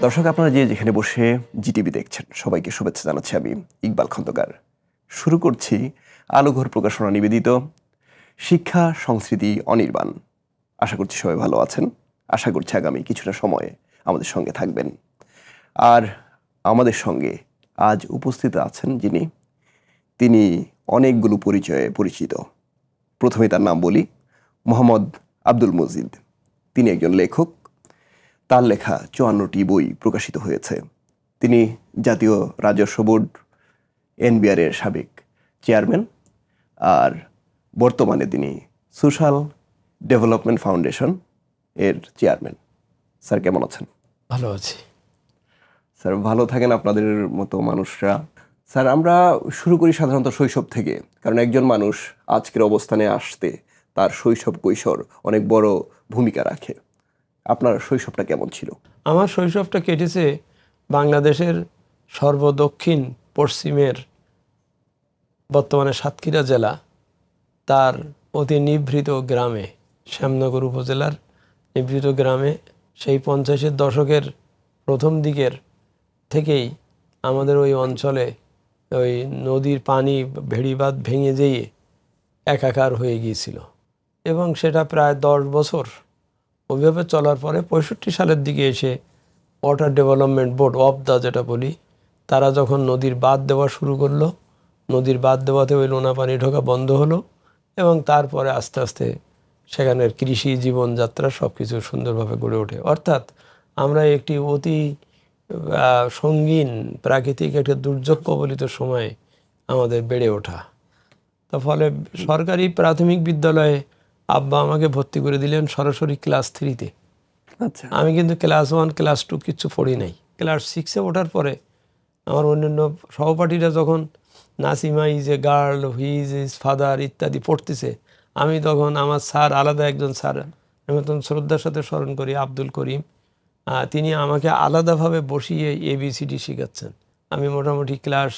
দর্শক, আপনারা যে যেখানে বসে জিটিভি দেখছেন সবাইকে শুভেচ্ছা জানাচ্ছি। আমি ইকবাল খন্দকার। শুরু করছি আলোঘর প্রকাশনা নিবেদিত শিক্ষা সংস্কৃতি অনির্বাণ। আশা করছি সবাই ভালো আছেন। আশা করছি আগামী কিছুটা সময়ে আমাদের সঙ্গে থাকবেন। আর আমাদের সঙ্গে আজ উপস্থিত আছেন তিনি অনেকগুলো পরিচয়ে পরিচিত। প্রথমে তার নাম বলি, মোহাম্মদ আব্দুল মজিদ। তিনি একজন লেখক। তার লেখা ৫৪টি বই প্রকাশিত হয়েছে। তিনি জাতীয় রাজস্ব বোর্ড NBR এর সাবেক চেয়ারম্যান, আর বর্তমানে তিনি সোশ্যাল ডেভেলপমেন্ট ফাউন্ডেশন এর চেয়ারম্যান। স্যার, কেমন আছেন? ভালো আছি স্যার। ভালো থাকেন আপনাদের মতো মানুষরা। স্যার, আমরা শুরু করি সাধারণত শৈশব থেকে, কারণ একজন মানুষ আজকের অবস্থানে আসতে তার শৈশব কৈশোর অনেক বড় ভূমিকা রাখে। আপনার শৈশবটা কেমন ছিল? আমার শৈশবটা কেটেছে বাংলাদেশের সর্বদক্ষিণ পশ্চিমের বর্তমানে সাতক্ষীরা জেলা, তার অতি নিভৃত গ্রামে, শ্যামনগর উপজেলার নিভৃত গ্রামে। সেই ৫০-এর দশকের প্রথম দিকের থেকেই আমাদের ওই অঞ্চলে ওই নদীর পানি ভেড়িবাঁধ ভেঙে যেয়ে একাকার হয়ে গিয়েছিল, এবং সেটা প্রায় ১০ বছর ওইভাবে চলার পরে ৬৫ সালের দিকে এসে ওয়াটার ডেভেলপমেন্ট বোর্ড যেটা বলি, তারা যখন নদীর বাঁধ দেওয়া শুরু করলো, নদীর বাঁধ দেওয়াতে ওই নোনা পানি ঢোকা বন্ধ হলো, এবং তারপরে আস্তে আস্তে সেখানের কৃষি জীবনযাত্রা সব কিছু সুন্দরভাবে গড়ে ওঠে। অর্থাৎ আমরা একটি অতি সঙ্গীন প্রাকৃতিক একটা দুর্যোগ কবলিত সময়ে আমাদের বেড়ে ওঠা। তার ফলে সরকারি প্রাথমিক বিদ্যালয়ে আব্বা আমাকে ভর্তি করে দিলেন সরাসরি ক্লাস 3-তে। আচ্ছা। আমি কিন্তু ক্লাস 1 ক্লাস 2 কিচ্ছু পড়ি নাই। ক্লাস 6-এ ওঠার পরে আমার অন্যান্য সহপাঠীরা যখন Nasima is a girl, he is is father ইত্যাদি পড়তেছে, আমি তখন আমার স্যার, আলাদা একজন স্যার, আমি তখন শ্রদ্ধার সাথে স্মরণ করি, আব্দুল করিম, তিনি আমাকে আলাদাভাবে বসিয়ে ABCD শেখাচ্ছেন। আমি মোটামুটি ক্লাস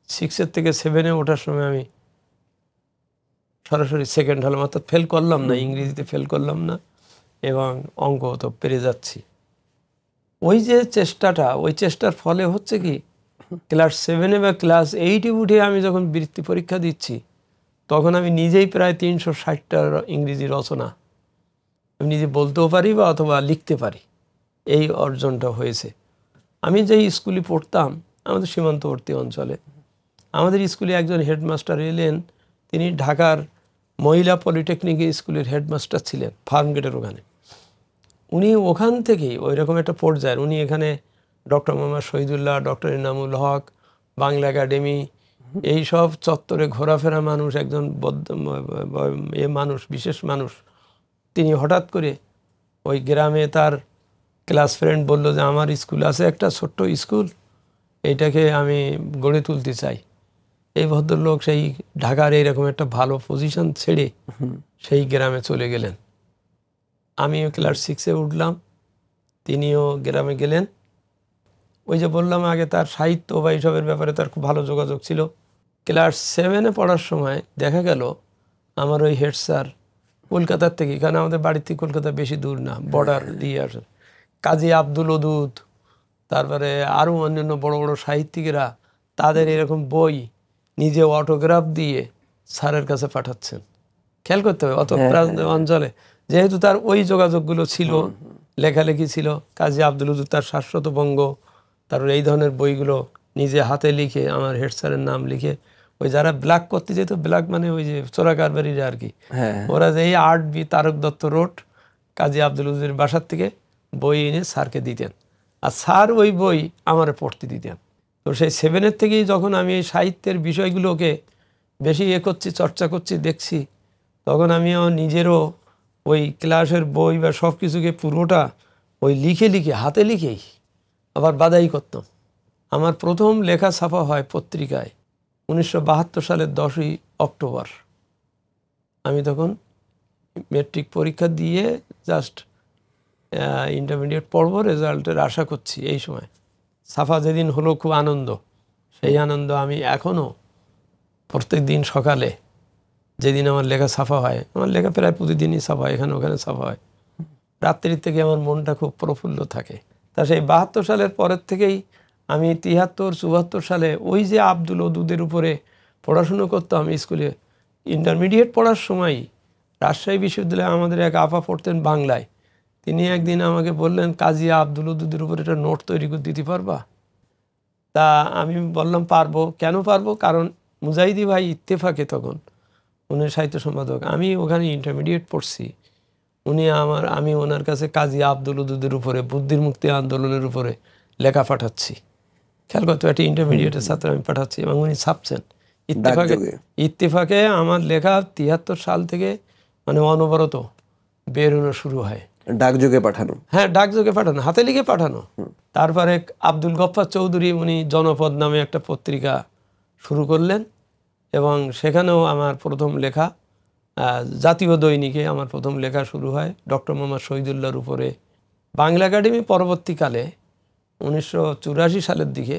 6-এর থেকে 7-এ ওঠার সময় আমি সরাসরি সেকেন্ড হলাম, অর্থাৎ ফেল করলাম না, ইংরেজিতে ফেল করলাম না, এবং অঙ্ক তো পেরে যাচ্ছি। ওই যে চেষ্টাটা, ওই চেষ্টার ফলে হচ্ছে কি, ক্লাস 7-এ বা ক্লাস 8-এ উঠে আমি যখন বৃত্তি পরীক্ষা দিচ্ছি, তখন আমি নিজেই প্রায় ৩৬০টা ইংরেজি রচনা আমি নিজে বলতেও পারি বা অথবা লিখতে পারি। এই অর্জনটা হয়েছে। আমি যেই স্কুলে পড়তাম আমাদের সীমান্তবর্তী অঞ্চলে, আমাদের স্কুলে একজন হেডমাস্টার এলেন। তিনি ঢাকার মহিলা পলিটেকনিক স্কুলের হেডমাস্টার ছিলেন, ফার্মগেটের ওখানে। উনি ওখান থেকেই ওই রকম একটা পর্যায়ের, উনি এখানে ডক্টর মোহাম্মদ শহীদুল্লাহ, ডক্টর ইনামুল হক, বাংলা একাডেমি, এই সব চত্বরে ঘোরাফেরা মানুষ, একজন মানুষ, বিশেষ মানুষ। তিনি হঠাৎ করে ওই গ্রামে তার ক্লাস ফ্রেন্ড বলল যে আমার স্কুল আছে, একটা ছোট্ট স্কুল, এইটাকে আমি গড়ে তুলতে চাই। এই ভদ্রলোক সেই ঢাকার এইরকম একটা ভালো পজিশন ছেড়ে সেই গ্রামে চলে গেলেন। আমিও ক্লাস 6-এ উঠলাম, তিনিও গ্রামে গেলেন। ওই যে বললাম আগে, তার সাহিত্য বা এইসবের ব্যাপারে তার খুব ভালো যোগাযোগ ছিল। ক্লাস 7-এ পড়ার সময় দেখা গেল আমার ওই হেড স্যার কলকাতার থেকে, কারণ আমাদের বাড়ির থেকে কলকাতা বেশি দূর না, বর্ডার দিয়ে আসে, কাজী আব্দুল ওদুদ, তারপরে আরও অন্যান্য বড় বড় সাহিত্যিকেরা তাদের এরকম বই নিজে অটোগ্রাফ দিয়ে স্যারের কাছে পাঠাচ্ছেন। খেয়াল করতে হবে, অত অঞ্চলে যেহেতু তার ওই যোগাযোগগুলো ছিল, লেখালেখি ছিল। কাজী আব্দুল ওদুদ তার শাশ্বত বঙ্গ, তারপর এই ধরনের বইগুলো নিজে হাতে লিখে আমার হেড স্যারের নাম লিখে, ওই যারা ব্ল্যাক করতে যেত, ব্ল্যাক মানে ওই যে চোরা কারবারিরা আর কি, ওরা যে এই 8B তারক দত্ত রোড কাজী আব্দুল ওদুদের বাসার থেকে বই এনে স্যারকে দিতেন, আর স্যার ওই বই আমার পড়তে দিতেন। তো সেই 7-এর থেকেই যখন আমি এই সাহিত্যের বিষয়গুলোকে বেশি করছি, চর্চা করছি, দেখছি, তখন আমিও নিজেরও ওই ক্লাসের বই বা সব কিছুকে পুরোটা ওই লিখে লিখে, হাতে লিখেই আবার বাদাই করতাম। আমার প্রথম লেখা ছাপা হয় পত্রিকায় 1972 সালের 10ই অক্টোবর। আমি তখন মেট্রিক পরীক্ষা দিয়ে জাস্ট ইন্টারমিডিয়েট পড়ব, রেজাল্টের আশা করছি। এই সময় ছাপা যেদিন হলো খুব আনন্দ, সেই আনন্দ আমি এখনও প্রত্যেক দিন সকালে যেদিন আমার লেখা ছাপা হয়, আমার লেখা প্রায় প্রতিদিনই ছাপা হয়, এখানে ওখানে ছাপা হয়, রাত্রির থেকে আমার মনটা খুব প্রফুল্ল থাকে। তা সেই 72 সালের পরের থেকেই আমি 73-74 সালে ওই যে আব্দুল ওদুদের উপরে পড়াশুনো করতাম স্কুলে। ইন্টারমিডিয়েট পড়ার সময় রাজশাহী বিশ্ববিদ্যালয়ে আমাদের এক আপা পড়তেন বাংলায়। তিনি একদিন আমাকে বললেন, কাজী আব্দুল ওদুদের উপরে একটা নোট তৈরি করে দিতে পারবা? তা আমি বললাম পারবো। কেন পারবো? কারণ মুজাহিদি ভাই ইত্তেফাকে তখন উনি সাহিত্য সম্পাদক, আমি ওখানে ইন্টারমিডিয়েট পড়ছি। আমি ওনার কাছে কাজী আব্দুল ওদুদের উপরে বুদ্ধির মুক্তি আন্দোলনের উপরে লেখা পাঠাচ্ছি। খেয়াল করতে, একটা ইন্টারমিডিয়েটের ছাত্র আমি পাঠাচ্ছি এবং উনি ছাপছেন ইত্তেফাকে। আমার লেখা 73 সাল থেকে মানে অনবরত বেরোনো শুরু হয়। ডাকযোগে পাঠানো? হ্যাঁ, ডাকযোগে পাঠানো, হাতে লিখে পাঠানো। তারপরে আব্দুল গফফার চৌধুরী উনি জনপদ নামে একটা পত্রিকা শুরু করলেন এবং সেখানেও আমার প্রথম লেখা, জাতীয় দৈনিকে আমার প্রথম লেখা শুরু হয় ডক্টর মোহাম্মদ শহীদুল্লাহর উপরে। বাংলা একাডেমি পরবর্তীকালে 1984 সালের দিকে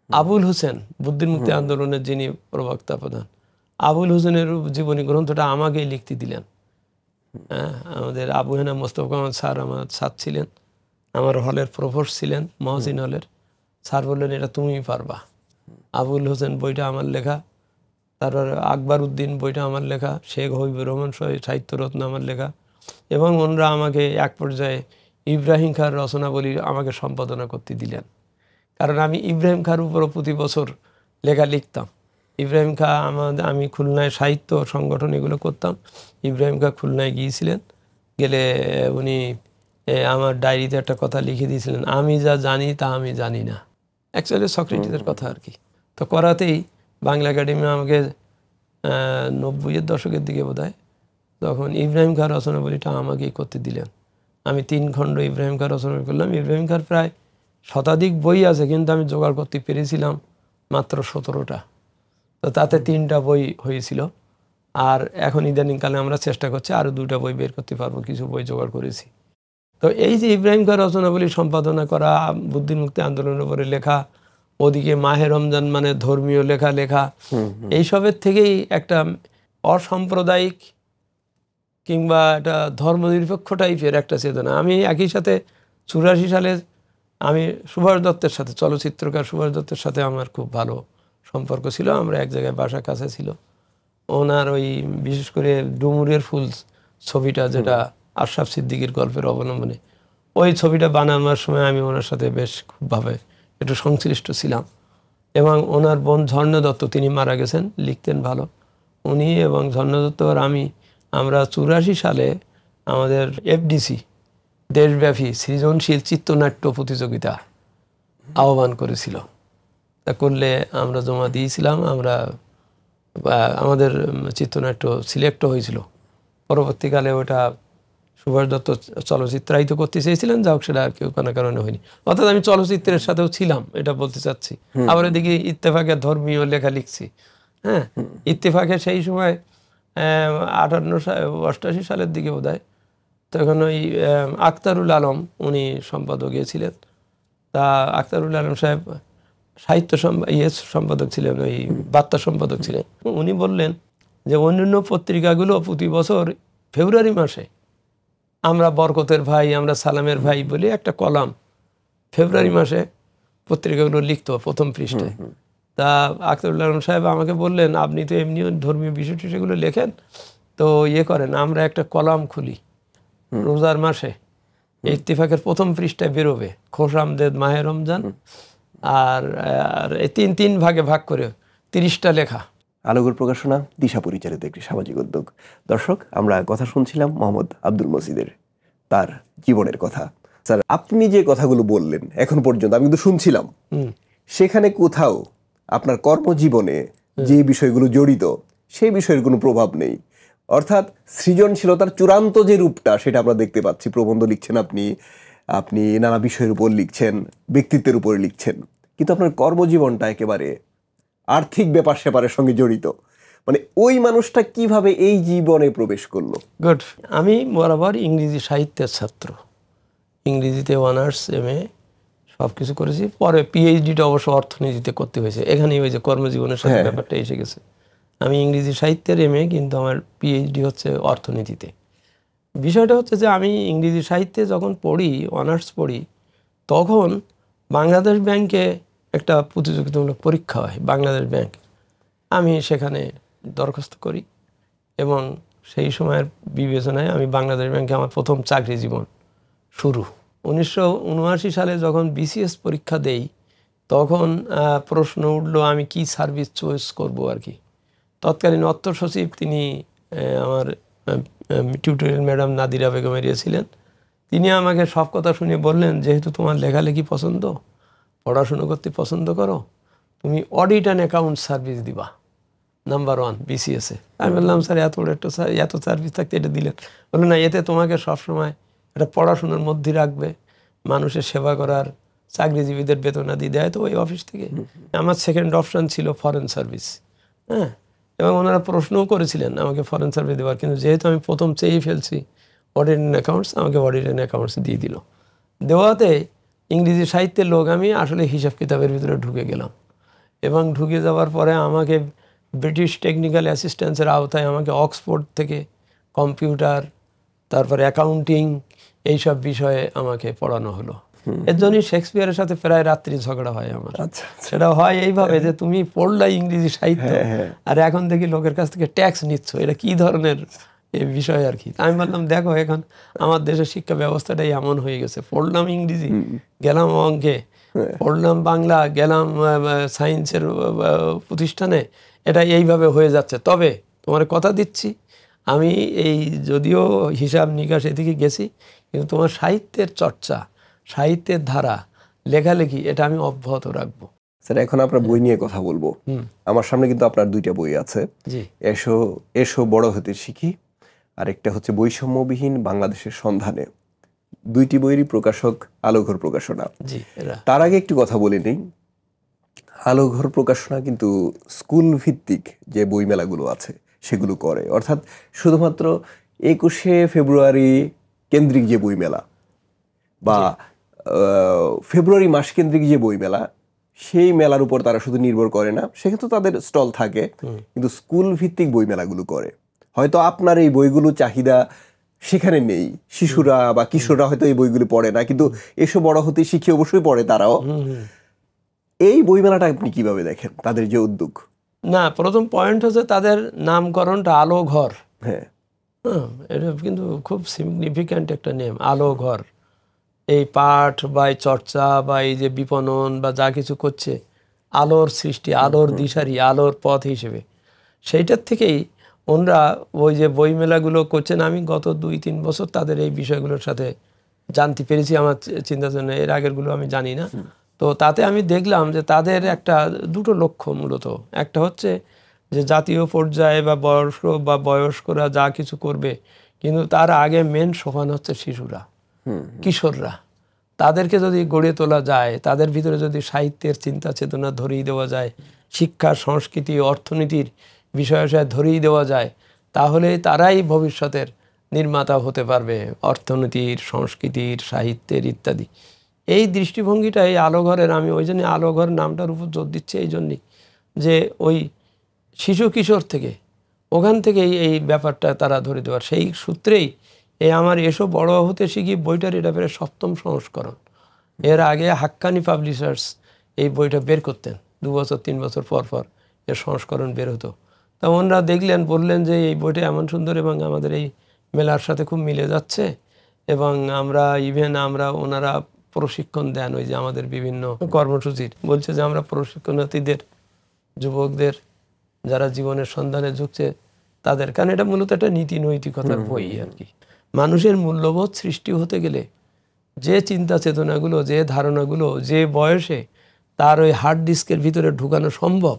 আবুল হোসেন, বুদ্ধির মুক্তি আন্দোলনের যিনি প্রবক্তা প্রধান, আবুল হোসেনের জীবনী গ্রন্থটা আমাকেই লিখতে দিলেন। আমাদের আবু হেনা মোস্তফা কামাল স্যার আমার স্যার ছিলেন, আমার হলের প্রফেসর ছিলেন, মহসিন হলের। স্যার বললেন এটা তুমিই পারবা। আবুল হোসেন বইটা আমার লেখা, তারপর আকবর উদ্দিন বইটা আমার লেখা, শেখ হবিবুর রহমান সাহিত্যরত্ন আমার লেখা, এবং ওনারা আমাকে এক পর্যায়ে ইব্রাহিম খাঁর রচনাবলী আমাকে সম্পাদনা করতে দিলেন। কারণ আমি ইব্রাহিম খাঁর উপরও প্রতি বছর লেখা লিখতাম। ইব্রাহিম খাঁ আমি খুলনায় সাহিত্য সংগঠন এগুলো করতাম। ইব্রাহিম খাঁ খুলনায় গিয়েছিলেন, গেলে উনি আমার ডায়েরিতে একটা কথা লিখে দিয়েছিলেন, আমি যা জানি তা আমি জানি না। অ্যাকচুয়ালি সক্রেটিসের কথা আর কি। তো করাতেই বাংলা একাডেমি আমাকে 90-এর দশকের দিকে বোধহয় তখন ইব্রাহিম খাঁর রচনাবলীটা আমাকেই করতে দিলেন। আমি 3 খণ্ড ইব্রাহিম খাঁর রচনা করলাম। ইব্রাহিম খাঁর প্রায় শতাধিক বই আছে, কিন্তু আমি জোগাড় করতে পেরেছিলাম মাত্র 17টা। তো তাতে 3টা বই হয়েছিল। আর এখন ইদানিংকালে আমরা চেষ্টা করছি আরও 2টা বই বের করতে পারবো, কিছু বই জোগাড় করেছি। তো এই যে ইব্রাহিম খাঁর রচনাবলী সম্পাদনা করা, বুদ্ধির মুক্তি আন্দোলনের উপরে লেখা, ওদিকে মাহে রমজান মানে ধর্মীয় লেখা, এইসবের থেকেই একটা অসাম্প্রদায়িক কিংবা একটা ধর্মনিরপেক্ষ টাইপের একটা চেতনা। আমি একই সাথে 84 সালে আমি সুভাষ দত্তের সাথে, চলচ্চিত্রকার সুভাষ দত্তের সাথে আমার খুব ভালো সম্পর্ক ছিল। আমরা এক জায়গায় বাসা কাছে ছিল। ওনার ওই বিশেষ করে ডুমুরের ফুল ছবিটা, যেটা আশরাফ সিদ্দিকীর গল্পের অবলম্বনে, ওই ছবিটা বানানোর সময় আমি ওনার সাথে বেশ খুবভাবে একটু সংশ্লিষ্ট ছিলাম। এবং ওনার বোন ঝর্ণা দত্ত, তিনি মারা গেছেন, লিখতেন ভালো। উনি এবং ঝর্ণা দত্ত আর আমরা 84 সালে আমাদের এফডিসি দেশব্যাপী সৃজনশীল চিত্রনাট্য প্রতিযোগিতা আহ্বান করেছিল। তা করলে আমরা জমা দিয়েছিলাম, আমাদের চিত্রনাট্য সিলেক্ট হয়েছিল। পরবর্তীকালে ওটা সুভাষ দত্ত চলচ্চিত্রায়িত করতে চেয়েছিলেন, যা হোক সেটা আর কেউ কোনো কারণে হয়নি। অর্থাৎ আমি চলচ্চিত্রের সাথেও ছিলাম, এটা বলতে চাচ্ছি। আবার এদিকে ইত্তেফাকে ধর্মীয় লেখা লিখছি। হ্যাঁ, ইত্তেফাকে সেই সময় 88 সালের দিকে বোধহয়, তখন ওই আখতারুল আলম উনি সম্পাদক ছিলেন। তা আখতারুল আলম সাহেব সাহিত্য সম্পাদক ছিলেন, ওই বার্তা সম্পাদক ছিলেন। উনি বললেন যে অন্যান্য পত্রিকাগুলো প্রতি বছর ফেব্রুয়ারি মাসে আমরা বরকতের ভাই, আমরা সালামের ভাই বলে একটা কলাম ফেব্রুয়ারি মাসে পত্রিকাগুলো লিখতো প্রথম পৃষ্ঠায়। তা আখতারুল আলম সাহেব আমাকে বললেন, আপনি তো এমনিও ধর্মীয় বিষয় সেগুলো লেখেন, তো করেন, আমরা একটা কলাম খুলি রোজার মাসে, ইত্তেফাকের প্রথম পৃষ্ঠায় বেরোবে খোশামদেদ মাহে রমজান, আর এই 3 ভাগে ভাগ করে 30টা লেখা। আলোঘর প্রকাশনা দিশা পরিচালিত একটি সামাজিক উদ্যোগ। দর্শক, আমরা কথা শুনছিলাম মোহাম্মদ আব্দুল মজিদের, তার জীবনের কথা। স্যার, আপনি যে কথাগুলো বললেন এখন পর্যন্ত আমি কিন্তু শুনছিলাম, সেখানে কোথাও আপনার কর্মজীবনে যে বিষয়গুলো জড়িত সেই বিষয়ের কোনো প্রভাব নেই। অর্থাৎ সৃজনশীলতার চূড়ান্ত যে রূপটা সেটা আমরা দেখতে পাচ্ছি। প্রবন্ধ লিখছেন আপনি নানা বিষয়ের উপর লিখছেন, ব্যক্তিত্বের উপরে লিখছেন, কিন্তু আপনার কর্মজীবনটা একেবারে আর্থিক ব্যাপার স্যাপারের সঙ্গে জড়িত। মানে ওই মানুষটা কিভাবে এই জীবনে প্রবেশ করলো? গুড। আমি বরাবর ইংরেজি সাহিত্যের ছাত্র, ইংরেজিতে অনার্স MA সব কিছু করেছি। পরে PhDটা অবশ্য অর্থনীতিতে করতে হয়েছে। এখানেই ওই যে কর্মজীবনের সাথে ব্যাপারটা এসে গেছে। আমি ইংরেজি সাহিত্যের MA, কিন্তু আমার PhD হচ্ছে অর্থনীতিতে। বিষয়টা হচ্ছে যে আমি ইংরেজি সাহিত্যে যখন পড়ি, অনার্স পড়ি, তখন বাংলাদেশ ব্যাংকে একটা প্রতিযোগিতামূলক পরীক্ষা হয়, বাংলাদেশ ব্যাংক। আমি সেখানে দরখাস্ত করি এবং সেই সময়ের বিবেচনায় আমি বাংলাদেশ ব্যাংকে আমার প্রথম চাকরি জীবন শুরু। 1979 সালে যখন বিসিএস পরীক্ষা দেই, তখন প্রশ্ন উঠলো আমি কি সার্ভিস চয়েস করব আর কি। তৎকালীন অর্থ সচিব তিনি আমার tutorial madam Nadira Begum area ছিলেন। তিনি আমাকে সব কথা শুনে বললেন, যেহেতু তোমার লেখালেখি পছন্দ, পড়াশুনো করতে পছন্দ করো, তুমি অডিট অ্যান্ড অ্যাকাউন্ট সার্ভিস দিবা নাম্বার 1 বিসিএসে। আমি বললাম স্যার এত বড় একটা এত সার্ভিস থাকতে এটা দিলেন? বললো না, এতে তোমাকে সবসময় এটা পড়াশোনার মধ্যে রাখবে, মানুষের সেবা করার, চাকরিজীবীদের বেতনাদি দেয় তো ওই অফিস থেকে। আমার সেকেন্ড অপশান ছিল ফরেন সার্ভিস। হ্যাঁ, এবং ওনারা প্রশ্নও করেছিলেন আমাকে ফরেন সার্ভিস দেওয়ার, কিন্তু যেহেতু আমি প্রথম চেয়েই ফেলছি অডিট অ্যান্ড অ্যাকাউন্টস, আমাকে অডিট অ্যান্ড অ্যাকাউন্টস দিয়ে দিল। দেওয়াতে ইংরেজি সাহিত্যের লোক আমি আসলে হিসাব কিতাবের ভিতরে ঢুকে গেলাম এবং ঢুকে যাওয়ার পরে আমাকে ব্রিটিশ টেকনিক্যাল অ্যাসিস্ট্যান্সের আওতায় আমাকে অক্সফোর্ড থেকে কম্পিউটার, তারপরে অ্যাকাউন্টিং, এইসব বিষয়ে আমাকে পড়ানো হলো। এর জন্যই শেক্সপিয়ারের সাথে প্রায় রাত্রি ঝগড়া হয় আমার। সেটা হয় এইভাবে যে তুমি পড়লা ইংরেজি সাহিত্য আর এখন দেখি লোকের কাছ থেকে ট্যাক্স নিচ্ছ, এটা কি ধরনের এই বিষয় আর কি। আমি বললাম দেখো এখন আমার দেশের শিক্ষা ব্যবস্থাটাই এমন হয়ে গেছে, পড়লাম ইংরেজি, গেলাম অঙ্কে, পড়লাম বাংলা, গেলাম সায়েন্সের প্রতিষ্ঠানে, এটা এইভাবে হয়ে যাচ্ছে। তবে তোমার কথা দিচ্ছি, আমি এই যদিও হিসাব নিকাশ এদিকে গেছি, কিন্তু তোমার সাহিত্যের চর্চা, সাহিত্যের ধারা, লেখালেখি, এটা আমি অব্যাহত রাখবো। স্যার এখন আপনার বই নিয়ে কথা বলবো। আমার সামনে কিন্তু আপনার 2টা বই আছে, এসো এসো বড় হতে শিখি, আর একটা হচ্ছে বৈষম্যবিহীন বাংলাদেশের সন্ধানে। 2টি বইয়েরই প্রকাশক আলোঘর প্রকাশনা। তার আগে একটু কথা বলে নেই, আলোঘর প্রকাশনা কিন্তু স্কুল ভিত্তিক যে বইমেলাগুলো আছে সেগুলো করে, অর্থাৎ শুধুমাত্র 21শে ফেব্রুয়ারি কেন্দ্রিক যে বইমেলা বা ফেব্রুয়ারি মাস কেন্দ্রিক যে বইমেলা, সেই মেলার উপর তারা শুধু নির্ভর করে না, সেক্ষেত্রে তাদের স্টল থাকে, কিন্তু স্কুল ভিত্তিক বইমেলাগুলো করে। হয়তো আপনার এই বইগুলো চাহিদা সেখানে নেই, শিশুরা বা কিশোররা হয়তো এই বইগুলো পড়ে না, কিন্তু এসব বড় হতে শিখে অবশ্যই পড়ে তারাও। এই বইমেলাটা আপনি কিভাবে দেখেন, তাদের যে উদ্যোগ? না, প্রথম পয়েন্ট হচ্ছে তাদের নামকরণটা আলো ঘর। হ্যাঁ, এটা কিন্তু খুব সিগনিফিক্যান্ট একটা নেম, আলো ঘর। এই পাঠ বা এই চর্চা বা এই যে বিপণন বা যা কিছু করছে, আলোর সৃষ্টি, আলোর দিশারি, আলোর পথ হিসেবে, সেইটার থেকেই ওনারা ওই যে বইমেলাগুলো করছেন। আমি গত 2-3 বছর তাদের এই বিষয়গুলোর সাথে জানতে পেরেছি, আমার চিন্তার জন্য, এর আগেরগুলো আমি জানি না। তো তাতে আমি দেখলাম যে তাদের একটা 2টো লক্ষ্য মূলত। একটা হচ্ছে যে জাতীয় পর্যায়ে বা বয়স্করা যা কিছু করবে, কিন্তু তার আগে মেন সোপান হচ্ছে শিশুরা, কিশোররা। তাদেরকে যদি গড়ে তোলা যায়, তাদের ভিতরে যদি সাহিত্যের চিন্তা চেতনা ধরিয়ে দেওয়া যায়, শিক্ষা, সংস্কৃতি, অর্থনীতির বিষয় ধরিয়ে দেওয়া যায়, তাহলে তারাই ভবিষ্যতের নির্মাতা হতে পারবে, অর্থনীতির, সংস্কৃতির, সাহিত্যের ইত্যাদি। এই দৃষ্টিভঙ্গিটা এই আলোঘরের, আমি ওই জন্য আলোঘর নামটার উপর জোর দিচ্ছি এই জন্যই যে ওই শিশু কিশোর থেকে, ওখান থেকেই এই ব্যাপারটা তারা ধরে দেওয়ার, সেই সূত্রেই এই আমার এসব বড় হতে শিখি বইটার এটা বের 7ম সংস্করণ। এর আগে হাক্কানি পাবলিশার্স এই বইটা বের করতেন 2 বছর 3 বছর পর পর এর সংস্করণ বের হতো। তা ওনারা দেখলেন, বললেন যে এই বইটা এমন সুন্দর এবং আমাদের এই মেলার সাথে খুব মিলে যাচ্ছে, এবং আমরা ওনারা প্রশিক্ষণ দেন, ওই যে আমাদের বিভিন্ন কর্মসূচির, বলছে যে আমরা প্রশিক্ষণার্থীদের, যুবকদের যারা জীবনের সন্ধানে ঝুঁকছে তাদের, কারণ এটা মূলত একটা নীতি নৈতিকতার বই আর কি। মানুষের মূল্যবোধ সৃষ্টি হতে গেলে যে চিন্তা চেতনাগুলো, যে ধারণাগুলো যে বয়সে তার ওই হার্ড ডিস্কের ভিতরে ঢুকানো সম্ভব,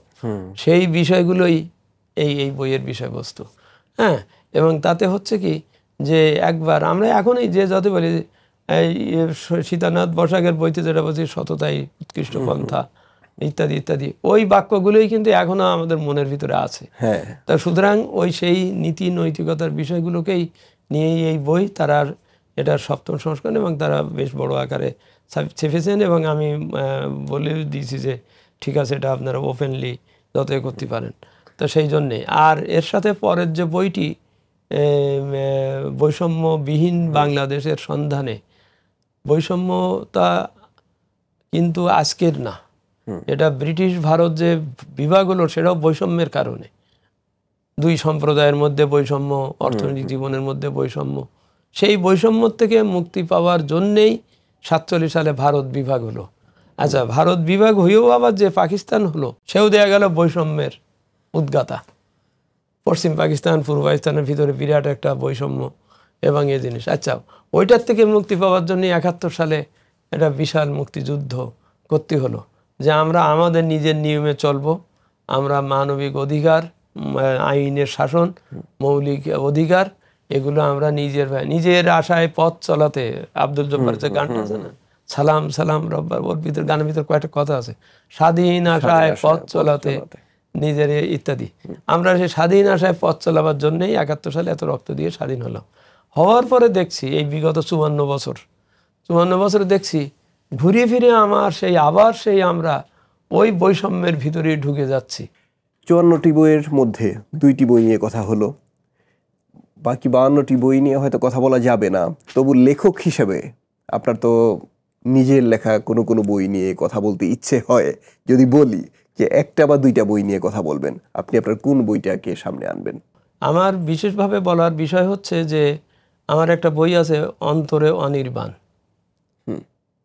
সেই বিষয়গুলোই এই বইয়ের বিষয়বস্তু। হ্যাঁ, এবং তাতে হচ্ছে কি যে একবার আমরা এখনই যে যত বলি, এই সীতানাথ বসাকের বইতে যেটা বলছি, সততাই উৎকৃষ্ট পন্থা ইত্যাদি ইত্যাদি, ওই বাক্যগুলোই কিন্তু এখনো আমাদের মনের ভিতরে আছে। তা সুতরাং ওই সেই নীতি নৈতিকতার বিষয়গুলোকেই নিয়েই এই বই, তারা এটার 7ম সংস্করণ, এবং তারা বেশ বড় আকারে ছেপেছেন, এবং আমি বলে দিয়েছি যে ঠিক আছে, এটা আপনারা ওপেনলি যতই করতে পারেন। তো সেই জন্যে, আর এর সাথে পরের যে বইটি বৈষম্যবিহীন বাংলাদেশের সন্ধানে, বৈষম্যতা কিন্তু আজকের না। এটা ব্রিটিশ ভারত যে বিভাগ হলো সেটাও বৈষম্যের কারণে, দুই সম্প্রদায়ের মধ্যে বৈষম্য, অর্থনৈতিক জীবনের মধ্যে বৈষম্য। সেই বৈষম্য থেকে মুক্তি পাওয়ার জন্যেই 47 সালে ভারত বিভাগ হলো। আচ্ছা, ভারত বিভাগ হয়েও আবার যে পাকিস্তান হলো, সেও দেয়া গেল বৈষম্যের উদ্গাতা। পশ্চিম পাকিস্তান পূর্ব পাকিস্তানের ভিতরে বিরাট একটা বৈষম্য এবং এই জিনিস। আচ্ছা, ওইটার থেকে মুক্তি পাওয়ার জন্য 71 সালে একটা বিশাল মুক্তিযুদ্ধ করতে হলো, যে আমরা আমাদের নিজের নিয়মে চলবো, আমরা মানবিক অধিকার, আইনের শাসন, মৌলিক অধিকার, এগুলো আমরা নিজের আশায় পথ চলাতে। আব্দুল জব্বার যে গানটা আছে না, সালাম সালাম রব্বার, ওর ভিতর গানের ভিতর কয়েকটা কথা আছে, স্বাধীন আশায় পথ চলাতে নিজের ইত্যাদি। আমরা সেই স্বাধীন আশায় পথ চলাবার জন্যই 71 সালে এত রক্ত দিয়ে স্বাধীন হলাম। হওয়ার পরে দেখছি এই বিগত 54 বছর দেখছি ঘুরে ফিরে আবার সেই আমরা ওই বৈষম্যের ভিতরে ঢুকে যাচ্ছি। 54টি বইয়ের মধ্যে 2টি বই নিয়ে কথা হলো, বাকি 52টি বই নিয়ে হয়তো কথা বলা যাবে না। তবু লেখক হিসেবে আপনার তো নিজের লেখা কোনো কোনো বই নিয়ে কথা বলতে ইচ্ছে হয়। যদি বলি যে একটা বা 2টা বই নিয়ে কথা বলবেন, আপনি আপনার কোন বইটাকে সামনে আনবেন? আমার বিশেষভাবে বলার বিষয় হচ্ছে যে আমার একটা বই আছে, অন্তরে অনির্বাণ।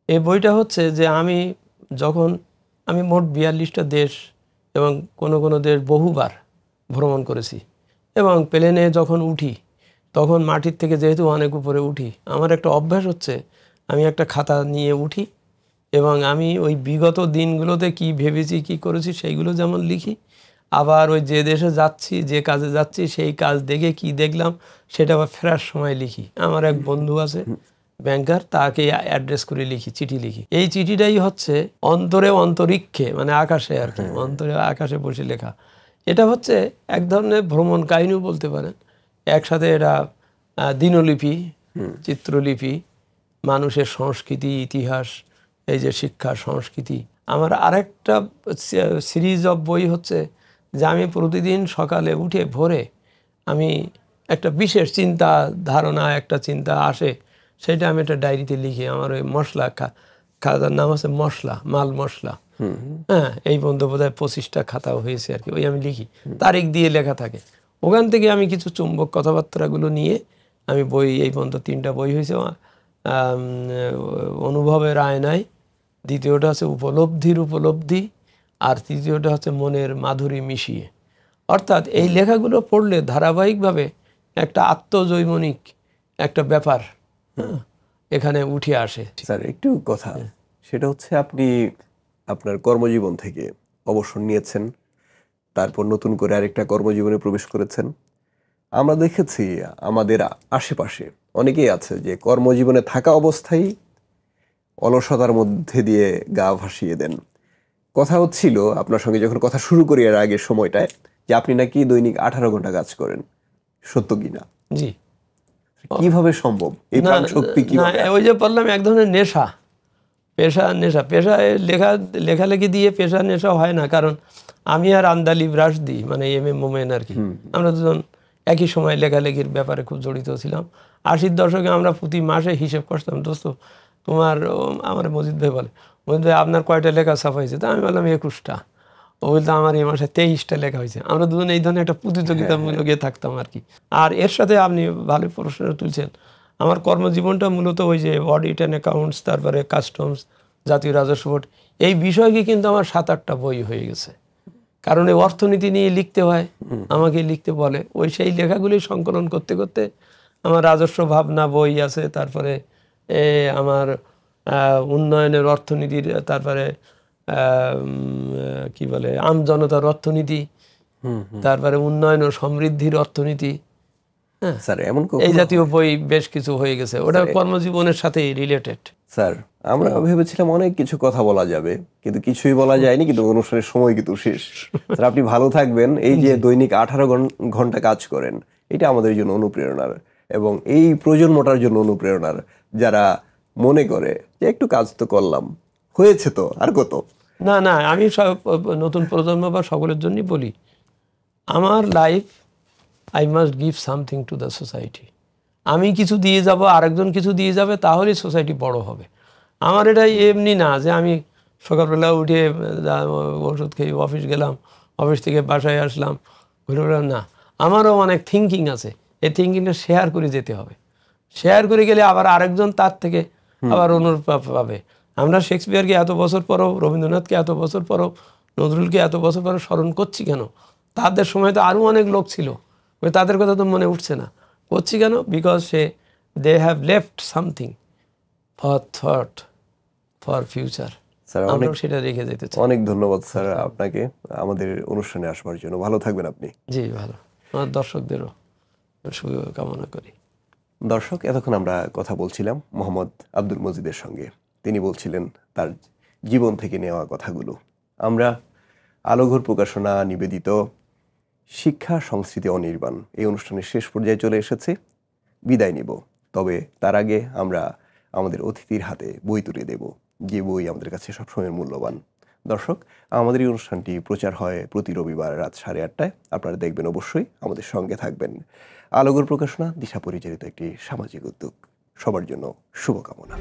এই বইটা হচ্ছে যে আমি মোট 42টা দেশ এবং কোনো কোনো দেশ বহুবার ভ্রমণ করেছি, এবং প্লেনে যখন উঠি তখন মাটির থেকে যেহেতু অনেক উপরে উঠি, আমার একটা অভ্যাস হচ্ছে আমি একটা খাতা নিয়ে উঠি এবং আমি ওই বিগত দিনগুলোতে কি ভেবেছি কি করেছি সেইগুলো যেমন লিখি, আবার ওই যে দেশে যাচ্ছি, যে কাজে যাচ্ছি, সেই কাজ দেখে কি দেখলাম সেটা আবার ফেরার সময় লিখি। আমার এক বন্ধু আছে ব্যাংকার, তাকে অ্যাড্রেস করে লিখি, চিঠি লিখি। এই চিঠিটাই হচ্ছে অন্তরে অন্তরিক্ষে, মানে আকাশে আর কি, অন্তরে আকাশে বসে লেখা। এটা হচ্ছে এক ধরনের ভ্রমণ কাহিনীও বলতে পারেন। একসাথে এটা দিনলিপি, চিত্রলিপি, মানুষের সংস্কৃতি, ইতিহাস, এই যে শিক্ষা সংস্কৃতি। আমার আরেকটা সিরিজ অফ বই হচ্ছে যে আমি প্রতিদিন সকালে উঠে ভোরে আমি একটা বিশেষ চিন্তা ধারণা, একটা চিন্তা আসে, সেটা আমি একটা ডায়েরিতে লিখি। আমার ওই মশলা খাতার নাম আছে মাল মশলা। হ্যাঁ, এই বন্দ্যোপাধ্যায় 25টা খাতা হয়েছে আর কি, ওই আমি লিখি, তারিখ দিয়ে লেখা থাকে। ওখান থেকে আমি কিছু চুম্বক কথাবার্তাগুলো নিয়ে আমি বই, এই পর্যন্ত 3টা বই হয়েছে। অনুভবের আয়নায়, দ্বিতীয়টা হচ্ছে উপলব্ধির উপলব্ধি, আর তৃতীয়টা হচ্ছে মনের মাধুরী মিশিয়ে। অর্থাৎ এই লেখাগুলো পড়লে ধারাবাহিকভাবে একটা আত্মজৈবনিক একটা ব্যাপার এখানে উঠে আসে। স্যার, একটু কথা, সেটা হচ্ছে আপনি আপনার কর্মজীবন থেকে অবসর নিয়েছেন, তারপর নতুন করে আরেকটা কর্মজীবনে প্রবেশ করেছেন। আমরা দেখেছি আমাদের আশেপাশে অনেকেই আছে যে কর্মজীবনে থাকা অবস্থায় অলসতার মধ্যে দিয়ে গা ভাসিয়ে দেন। কথা হচ্ছিল আপনার সঙ্গে যখন কথা শুরু করি এর আগের সময়টায়, যে আপনি নাকি দৈনিক 18 ঘন্টা কাজ করেন, সত্য কিনা? জি। কিভাবে সম্ভব এই প্রাণ শক্তি? কিভাবে? ওই যে বললাম, এক ধরনের নেশা, পেশায় লেখালেখি দিয়ে পেশা নেশা হয় না। কারণ আমি আর আন্দালিব রাশদি, মানে এম এ মোমেন আর কি, আমরা দুজন একই সময় লেখালেখির ব্যাপারে খুব জড়িত ছিলাম। 80-র দশকে আমরা প্রতি মাসে হিসেব করতাম, দোস্ত তোমার, আমার মজিদ ভাই বলে, মজিদ ভাই আপনার কয়টা লেখা ছাপাইছে? তা আমি বললাম 21টা। ও বলতো আমার এই মাসে 23টা লেখা হয়েছে। আমরা দুজন এই ধরনের একটা প্রতিযোগিতামূলক থাকতাম আর কি। আর এর সাথে আপনি ভালো প্রশ্ন তুলছেন, আমার কর্মজীবনটা মূলত ওই যে অডিট অ্যান্ড অ্যাকাউন্টস, তারপরে কাস্টমস, জাতীয় রাজস্ব বোর্ড, এই বিষয়কে কিন্তু আমার 7-8টা বই হয়ে গেছে। কারণ এই অর্থনীতি নিয়ে লিখতে হয়, আমাকে লিখতে বলে, ওই সেই লেখাগুলি সংকলন করতে করতে আমার রাজস্ব ভাবনা বই আছে, তারপরে আমার উন্নয়নের অর্থনীতির, তারপরে কি বলে আমজনতার অর্থনীতি, তারপরে উন্নয়ন ও সমৃদ্ধির অর্থনীতি, হ্যাঁ স্যার এমন এই জাতীয় বই বেশ কিছু হয়ে গেছে। ওটা কর্মজীবনের সাথে রিলেটেড। স্যার, আমরা ভেবেছিলাম অনেক কিছু কথা বলা যাবে, কিন্তু কিছুই বলা যায়নি, কিন্তু অনুষ্ঠানের সময় কিন্তু শেষ। স্যার, আপনি ভালো থাকবেন। এই যে দৈনিক 18 ঘন্টা কাজ করেন, এটা আমাদের জন্য অনুপ্রেরণার, এবং এই প্রজন্মটার জন্য অনুপ্রেরণার, যারা মনে করে যে একটু কাজ তো করলাম, হয়েছে তো আর কত। না, আমি নতুন প্রজন্ম বা সকলের জন্যই বলি, আমার life, I must give something to the society. আমি কিছু দিয়ে যাব, আরেকজন কিছু দিয়ে যাবে, তাহলেই সোসাইটি বড় হবে। আমার এটা এমনি না যে আমি সকালবেলা উঠে ওষুধ খেয়ে অফিস গেলাম, অফিস থেকে বাসায় আসলাম, ঘুরে বেড়ালাম না। আমারও অনেক থিঙ্কিং আছে, এই থিঙ্কিংটা শেয়ার করে যেতে হবে। শেয়ার করে গেলে আবার আরেকজন তার থেকে আবার অনুপ্রাপ পাবে। আমরা শেক্সপিয়ারকে এত বছর পরও, রবীন্দ্রনাথকে এত বছর পরও, নজরুলকে এত বছর পরও স্মরণ করছি কেন? তাদের সময় তো আরও অনেক লোক ছিল, তাদের কথা তো মনে উঠছে না। করছি কেন? Because they have left something for thought, for future. Sir আমরাও সেটা রেখে যেতে চাই। অনেক ধন্যবাদ স্যার আপনাকে আমাদের অনুষ্ঠানে আসবার জন্য। ভালো থাকবেন আপনি। জি, ভালো। আমার দর্শকদেরও শুভ কামনা করি। দর্শক, এতক্ষণ আমরা কথা বলছিলাম মোহাম্মদ আব্দুল মজিদের সঙ্গে। তিনি বলছিলেন তার জীবন থেকে নেওয়া কথাগুলো। আমরা আলোঘর প্রকাশনা নিবেদিত শিক্ষা সংস্কৃতি অনির্বাণ এই অনুষ্ঠানের শেষ পর্যায়ে চলে এসেছে। বিদায় নিব, তবে তার আগে আমরা আমাদের অতিথির হাতে বই তুলে দেব, যে বই আমাদের কাছে সবসময় মূল্যবান। দর্শক, আমাদের এই অনুষ্ঠানটি প্রচার হয় প্রতি রবিবার রাত 8:30টায়। আপনারা দেখবেন, অবশ্যই আমাদের সঙ্গে থাকবেন। আলোঘর প্রকাশনা দিশা পরিচালিত একটি সামাজিক উদ্যোগ। সবার জন্য শুভকামনা।